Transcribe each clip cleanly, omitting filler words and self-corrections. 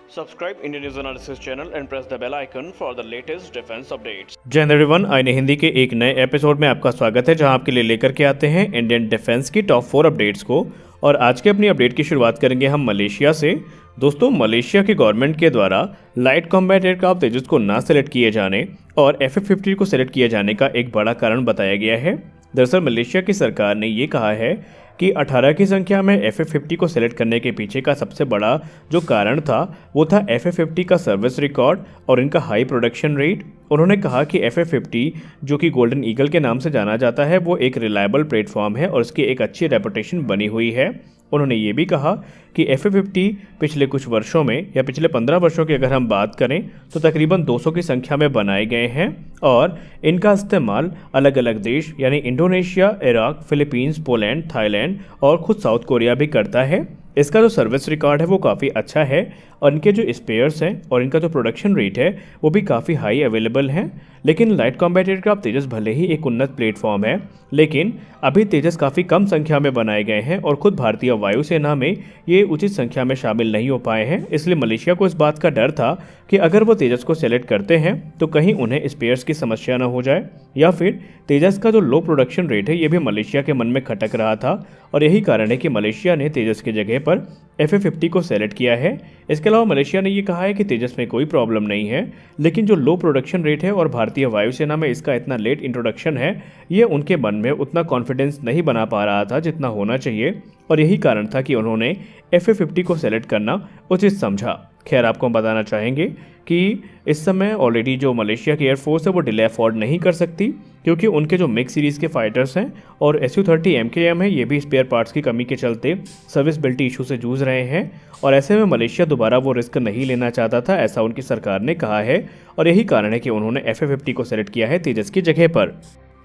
Subscribe Indian News Analysis channel and press the bell icon for the latest defense updates. जय Hind everyone, आईने हिंदी के एक नए episode में आपका स्वागत है जहां आपके लिए लेकर के आते हैं इंडियन डिफेंस की टॉप 4 अपडेट्स को। और आज के अपनी अपडेट की शुरुआत करेंगे हम मलेशिया से। दोस्तों, मलेशिया की गवर्नमेंट के द्वारा लाइट कॉम्बैट एयरक्राफ्ट तेजस को ना सेलेक्ट किए जाने और FF50 को सेलेक्ट किए जाने का एक बड़ा कारण बताया गया है। दरअसल मलेशिया की सरकार ने ये कहा है कि 18 की संख्या में FF50 को सेलेक्ट करने के पीछे का सबसे बड़ा जो कारण था वो था FF50 का सर्विस रिकॉर्ड और इनका हाई प्रोडक्शन रेट। उन्होंने कहा कि FF50 जो कि गोल्डन ईगल के नाम से जाना जाता है वो एक रिलायबल प्लेटफॉर्म है और उसकी एक अच्छी रेपुटेशन बनी हुई है। उन्होंने ये भी कहा कि FF50 पिछले कुछ वर्षों में या पिछले 15 वर्षों की अगर हम बात करें तो तकरीबन 200 की संख्या में बनाए गए हैं और इनका इस्तेमाल अलग अलग देश यानी Indonesia, Iraq, Philippines, Poland, Thailand और खुद साउथ कोरिया भी करता है। इसका जो सर्विस रिकॉर्ड है वो काफ़ी अच्छा है और इनके जो स्पेयर्स हैं और इनका जो प्रोडक्शन रेट है वो भी काफ़ी हाई अवेलेबल हैं। लेकिन लाइट कॉम्बैट एयरक्राफ्ट तेजस भले ही एक उन्नत प्लेटफॉर्म है, लेकिन अभी तेजस काफ़ी कम संख्या में बनाए गए हैं और खुद भारतीय वायुसेना में ये उचित संख्या में शामिल नहीं हो पाए हैं। इसलिए मलेशिया को इस बात का डर था कि अगर वो तेजस को सेलेक्ट करते हैं तो कहीं उन्हें स्पेयर्स की समस्या न हो जाए या फिर तेजस का जो लो प्रोडक्शन रेट है ये भी मलेशिया के मन में खटक रहा था और यही कारण है कि मलेशिया ने तेजस की जगह पर FF50 को सेलेक्ट किया है। इसके अलावा मलेशिया ने यह कहा है कि तेजस में कोई प्रॉब्लम नहीं है, लेकिन जो लो प्रोडक्शन रेट है और भारतीय वायुसेना में इसका इतना लेट इंट्रोडक्शन है ये उनके मन में उतना कॉन्फिडेंस नहीं बना पा रहा था जितना होना चाहिए और यही कारण था कि उन्होंने FF50 को सेलेक्ट करना उचित समझा। खैर, आपको हम बताना चाहेंगे कि इस समय ऑलरेडी जो मलेशिया की एयरफोर्स है वो डिले अफोर्ड नहीं कर सकती क्योंकि उनके जो मिक्स सीरीज़ के फाइटर्स हैं और Su-30 MKM है ये भी स्पेयर पार्ट्स की कमी के चलते सर्विसबिलिटी इशू से जूझ रहे हैं और ऐसे में मलेशिया दोबारा वो रिस्क नहीं लेना चाहता था, ऐसा उनकी सरकार ने कहा है और यही कारण है कि उन्होंने FF50 को सेलेक्ट किया है तेजस की जगह पर।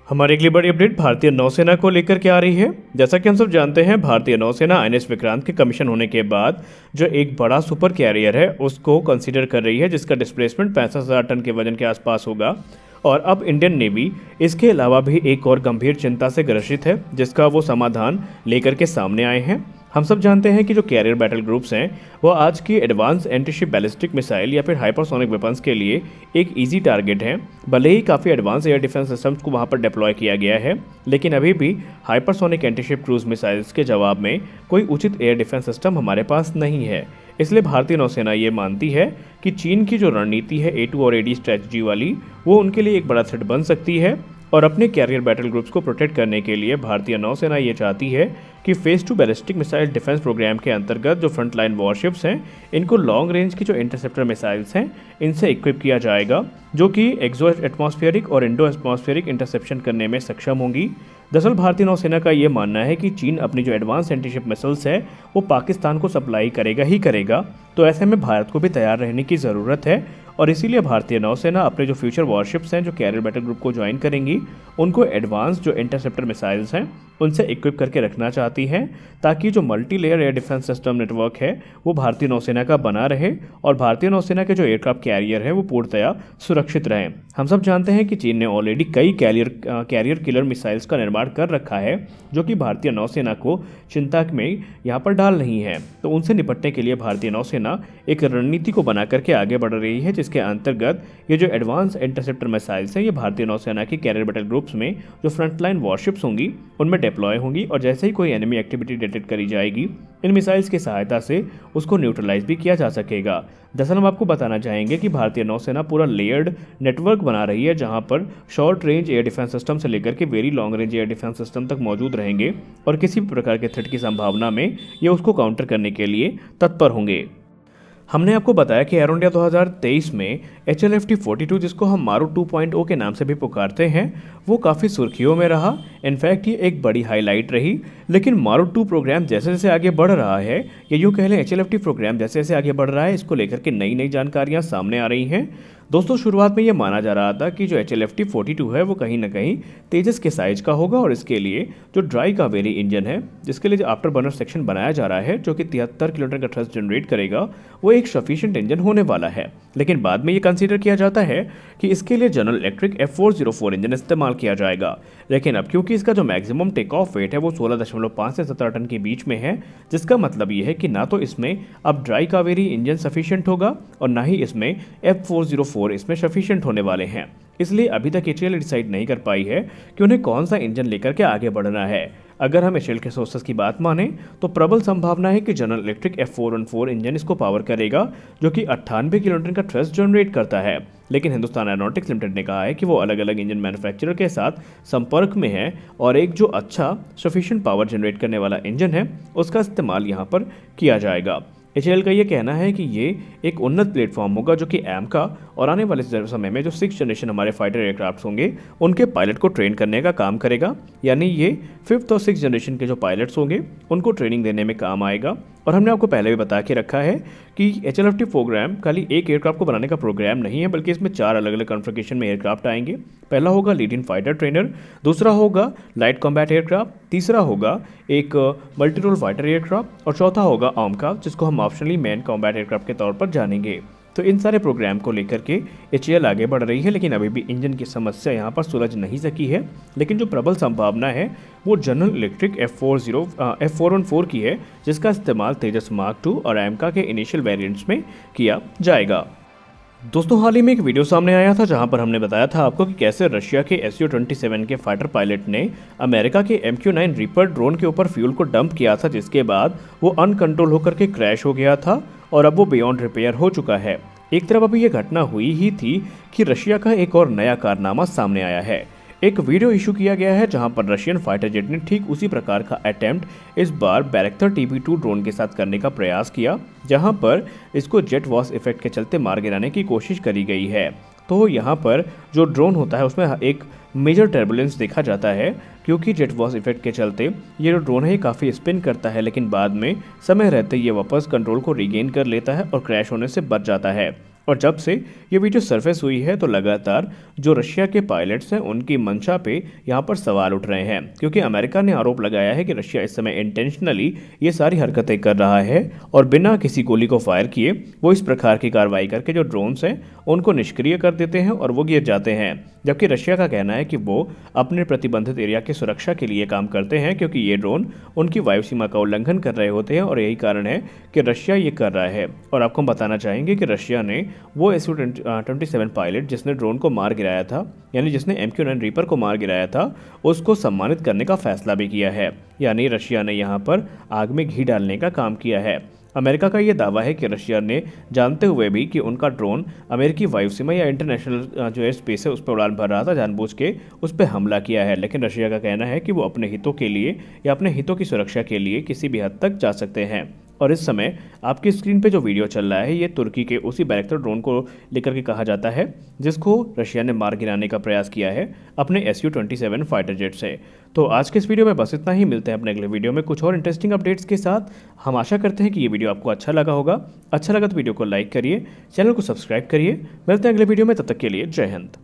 हमारी अगली बड़ी अपडेट भारतीय नौसेना को लेकर के आ रही है। जैसा कि हम सब जानते हैं, भारतीय नौसेना INS विक्रांत के कमीशन होने के बाद जो एक बड़ा सुपर कैरियर है उसको कंसीडर कर रही है जिसका डिस्प्लेसमेंट 65,000 टन के वजन के आसपास होगा। और अब इंडियन नेवी इसके अलावा भी एक और गंभीर चिंता से ग्रसित है जिसका वो समाधान लेकर के सामने आए हैं। हम सब जानते हैं कि जो कैरियर बैटल ग्रुप्स हैं वो आज की एडवांस एंटीशिप बैलिस्टिक मिसाइल या फिर हाइपरसोनिक वेपन्स के लिए एक इजी टारगेट है। भले ही काफ़ी एडवांस एयर डिफेंस सिस्टम्स को वहाँ पर डिप्लॉय किया गया है, लेकिन अभी भी हाइपरसोनिक एंटीशिप क्रूज मिसाइल्स के जवाब में कोई उचित एयर डिफेंस सिस्टम हमारे पास नहीं है। इसलिए भारतीय नौसेना ये मानती है कि चीन की जो रणनीति है A2 और AD स्ट्रेटजी वाली वो उनके लिए एक बड़ा थ्रेट बन सकती है और अपने कैरियर बैटल ग्रुप्स को प्रोटेक्ट करने के लिए भारतीय नौसेना ये चाहती है कि phase 2 ballistic missile defence programme के अंतर्गत जो फ्रंटलाइन वॉरशिप्स हैं इनको लॉन्ग रेंज की जो इंटरसेप्टर मिसाइल्स हैं इनसे इक्विप किया जाएगा जो कि एक्सो एटमॉस्फेरिक और इंडो एटमॉस्फेरिक इंटरसेप्शन करने में सक्षम होंगी। दरअसल भारतीय नौसेना का ये मानना है कि चीन अपनी जो एडवांस एंटीशिप मिसाइल्स है वो पाकिस्तान को सप्लाई करेगा ही करेगा, तो ऐसे में भारत को भी तैयार रहने की ज़रूरत है और इसीलिए भारतीय नौसेना अपने जो फ्यूचर वॉरशिप्स हैं जो कैरियर बैटल ग्रुप को ज्वाइन करेंगी उनको एडवांस जो इंटरसेप्टर मिसाइल्स हैं उनसे इक्विप करके रखना चाहती हैं ताकि जो multi layer air defence system network है वो भारतीय नौसेना का बना रहे और भारतीय नौसेना के जो एयरक्राफ्ट कैरियर है वो पूर्णतया सुरक्षित रहें। हम सब जानते हैं कि चीन ने ऑलरेडी कई कैरियर किलर मिसाइल्स का निर्माण कर रखा है जो कि भारतीय नौसेना को चिंता में यहाँ पर डाल रही है, तो उनसे निपटने के लिए भारतीय नौसेना एक रणनीति को बना करके आगे बढ़ रही है जिसके अंतर्गत ये जो एडवांस इंटरसेप्टर मिसाइल्स हैं ये भारतीय नौसेना के कैरियर बैटल ग्रुप्स में जो फ्रंटलाइन वॉरशिप्स होंगी उनमें डिप्लॉय होंगी और जैसे ही कोई एनिमी एक्टिविटी डिटेक्ट करी जाएगी इन मिसाइल्स की सहायता से उसको न्यूट्रलाइज भी किया जा सकेगा। दरअसल हम आपको बताना चाहेंगे कि भारतीय नौसेना पूरा लेयर्ड नेटवर्क बना रही है जहां पर short range air defence system से लेकर के very long range air defence system तक मौजूद रहेंगे और किसी भी प्रकार के थ्रेट की संभावना में ये उसको काउंटर करने के लिए तत्पर होंगे। हमने आपको बताया कि एरो इंडिया 2023 में HLFT-42 जिसको हम मारू 2.0 के नाम से भी पुकारते हैं वो काफ़ी सुर्खियों में रहा। इनफैक्ट ये एक बड़ी हाईलाइट रही, लेकिन मारू 2 प्रोग्राम जैसे जैसे आगे बढ़ रहा है या यूँ कह लें HLFT प्रोग्राम जैसे जैसे आगे बढ़ रहा है इसको लेकर के नई नई जानकारियाँ सामने आ रही हैं। दोस्तों शुरुआत में ये माना जा रहा था कि जो HLFT-42 है वो कहीं ना कहीं तेजस के साइज का होगा और इसके लिए जो ड्राई कावेरी इंजन है जिसके लिए जो आफ्टर बर्नर सेक्शन बनाया जा रहा है जो कि 73 किलोमीटर का थ्रस्ट जनरेट करेगा वो एक सफिशिएंट इंजन होने वाला है। लेकिन बाद में ये कंसीडर किया जाता है कि इसके लिए जनरल इलेक्ट्रिक F404 इंजन इस्तेमाल किया जाएगा। लेकिन अब क्योंकि इसका जो मैक्सिमम टेक ऑफ वेट है वो 16.5 से 17 टन के बीच में है, जिसका मतलब ये है कि ना तो इसमें अब ड्राई कावेरी इंजन सफिशिएंट होगा और ना ही इसमें F404 इसमें सफिशिएंट होने वाले हैं। इसलिए अभी तक HAL डिसाइड नहीं कर पाई है कि उन्हें कौन सा इंजन लेकर के आगे बढ़ना है। अगर हम HAL के सोर्सेस की बात माने तो प्रबल संभावना है कि जनरल इलेक्ट्रिक F414 इंजन इसको पावर करेगा जो कि 98 किलोमीटर का थ्रस्ट जनरेट करता है। लेकिन हिंदुस्तान एरोनॉटिक्स लिमिटेड ने कहा है कि वो अलग अलग इंजन मैन्युफैक्चरर के साथ संपर्क में है और एक जो अच्छा सफिशिएंट पावर जनरेट करने वाला इंजन है उसका इस्तेमाल यहाँ पर किया जाएगा। HAL का ये कहना है कि ये एक उन्नत प्लेटफॉर्म होगा जो कि AMCA और आने वाले समय में जो 6th जनरेशन हमारे फाइटर एयरक्राफ्ट होंगे उनके पायलट को ट्रेन करने का काम करेगा। यानी ये 5th और 6th जनरेशन के जो पायलट्स होंगे उनको ट्रेनिंग देने में काम आएगा। और हमने आपको पहले भी बता के रखा है कि HLFT प्रोग्राम खाली एक एयरक्राफ्ट को बनाने का प्रोग्राम नहीं है, बल्कि इसमें 4 अलग अलग कॉन्फ़िगरेशन में एयरक्राफ्ट आएंगे। पहला होगा लीड इन फाइटर ट्रेनर, दूसरा होगा लाइट कॉम्बैट एयरक्राफ्ट, तीसरा होगा एक मल्टी रोल फाइटर एयरक्राफ्ट और चौथा होगा AMCA जिसको हम ऑप्शनली मैन कॉम्बैट एयरक्राफ्ट के तौर पर जानेंगे। तो इन सारे प्रोग्राम को लेकर के HAL आगे बढ़ रही है, लेकिन अभी भी इंजन की समस्या यहाँ पर सुलझ नहीं सकी है। लेकिन जो प्रबल संभावना है वो जनरल इलेक्ट्रिक F414 की है जिसका इस्तेमाल तेजस मार्क 2 और AMCA के इनिशियल वेरिएंट्स में किया जाएगा। दोस्तों हाल ही में एक वीडियो सामने आया था जहां पर हमने बताया था आपको कि कैसे रशिया के Su-27 के फाइटर पायलट ने अमेरिका के MQ-9 रीपर ड्रोन के ऊपर फ्यूल को डंप किया था, जिसके बाद वो अनकंट्रोल होकर के क्रैश हो गया था और अब वो बियॉन्ड रिपेयर हो चुका है। एक तरफ अभी ये घटना हुई ही थी कि रशिया का एक और नया कारनामा सामने आया है। एक वीडियो इशू किया गया है जहां पर रशियन फाइटर जेट ने ठीक उसी प्रकार का अटेम्प्ट इस बार बैरक्टर TB2 ड्रोन के साथ करने का प्रयास किया, जहां पर इसको जेट वॉश इफेक्ट के चलते मार गिराने की कोशिश करी गई है। तो यहाँ पर जो ड्रोन होता है उसमें एक मेजर टर्बुलेंस देखा जाता है क्योंकि जेट वॉश इफेक्ट के चलते ये जो ड्रोन है काफ़ी स्पिन करता है, लेकिन बाद में समय रहते ये वापस कंट्रोल को रिगेन कर लेता है और क्रैश होने से बच जाता है। और जब से ये वीडियो सरफेस हुई है तो लगातार जो रशिया के पायलट्स हैं उनकी मंशा पे यहाँ पर सवाल उठ रहे हैं, क्योंकि अमेरिका ने आरोप लगाया है कि रशिया इस समय इंटेंशनली ये सारी हरकतें कर रहा है और बिना किसी गोली को फायर किए वो इस प्रकार की कार्रवाई करके जो ड्रोन्स हैं उनको निष्क्रिय कर देते हैं और वो गिर जाते हैं। जबकि रशिया का कहना है कि वो अपने प्रतिबंधित एरिया की सुरक्षा के लिए काम करते हैं, क्योंकि ये ड्रोन उनकी वायु सीमा का उल्लंघन कर रहे होते हैं और यही कारण है कि रशिया ये कर रहा है। और आपको हम बताना चाहेंगे कि रशिया ने वो Su-27 पायलट जिसने ड्रोन को मार गिराया था, यानी जिसने MQ-9 रीपर को मार गिराया था, उसको सम्मानित करने का फैसला भी किया है। यानी रशिया ने यहाँ पर आग में घी डालने का काम किया है। अमेरिका का ये दावा है कि रशिया ने जानते हुए भी कि उनका ड्रोन अमेरिकी वायु सीमा या इंटरनेशनल जो एयर स्पेस है उस पर उड़ान भर रहा था, जानबूझ के उस पर हमला किया है। लेकिन रशिया का कहना है कि वो अपने हितों के लिए या अपने हितों की सुरक्षा के लिए किसी भी हद तक जा सकते हैं। और इस समय आपकी स्क्रीन पे जो वीडियो चल रहा है ये तुर्की के उसी बैरक्टर ड्रोन को लेकर के कहा जाता है जिसको रशिया ने मार गिराने का प्रयास किया है अपने Su-27 फाइटर जेट से। तो आज के इस वीडियो में बस इतना ही। मिलते हैं अपने अगले वीडियो में कुछ और इंटरेस्टिंग अपडेट्स के साथ। हम आशा करते हैं कि ये वीडियो आपको अच्छा लगा होगा। अच्छा लगा तो वीडियो को लाइक करिए, चैनल को सब्सक्राइब करिए। मिलते हैं अगले वीडियो में, तब तक के लिए जय हिंद।